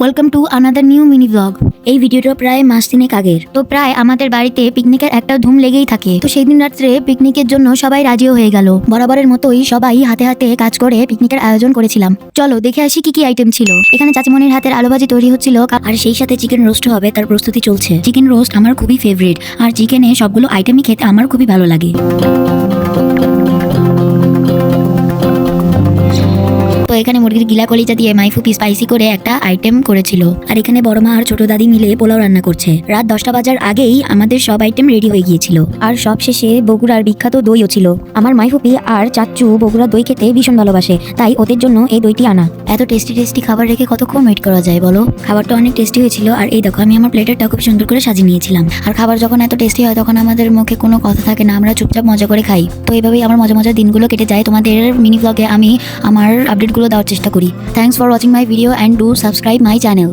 Welcome to another new mini blog. এই ভিডিওটা প্রায় মাস তিনেক আগের। তো প্রায় আমাদের বাড়িতে পিকনিকের একটা ধুম লেগেই থাকে। তো সেই দিন রাত্রে পিকনিকের জন্য সবাই রাজিও হয়ে গেল। বরাবরের মতোই সবাই হাতে হাতে কাজ করে পিকনিকের আয়োজন করেছিলাম। চলো দেখে আসি কি কি আইটেম ছিল। এখানে চাচিমনির হাতের আলু ভাজি তৈরি হচ্ছিল, আর সেই সাথে চিকেন রোস্ট হবে, তার প্রস্তুতি চলছে। চিকেন রোস্ট আমার খুবই ফেভারিট, আর চিকেনে সবগুলো আইটেমই খেতে আমার খুবই ভালো লাগে। তো এখানে মুরগির গিলা কলিজা দিয়ে মাইফুপি স্পাইসি করে একটা আইটেম করেছিল, আর এখানে বড় মা আর ছোট দাদি মিলে পোলাও রান্না করছে। রাত 10টা বাজার আগেই আমাদের সব আইটেম রেডি হয়ে গিয়েছিল, আর সব শেষে বগুড়ার বিখ্যাত দইও ছিল। আমার মাইফুপি আর চাচ্চু বগুড়া দই খেতে ভীষণ ভালোবাসে, তাই ওদের জন্য এই দইটি আনা। এত টেস্টি টেস্টি খাবার রেখে কতক্ষণ ওয়েট করা যায় বলো। খাবারটা অনেক টেস্টি হয়েছিল, আর এই দেখো আমি আমার প্লেটারটা খুব সুন্দর করে সাজিয়ে নিয়েছিলাম। আর খাবার যখন এত টেস্টি হয় তখন আমাদের মুখে কোনো কথা থাকে না, আমরা চুপচাপ মজা করে খাই। তো এইভাবেই আমার মজা মজার দিনগুলো কেটে যায়। তোমাদের মিনি ব্লগে আমি আমার আপডেটগুলো দেওয়ার চেষ্টা করি। Thanks for watching my video and do subscribe my channel.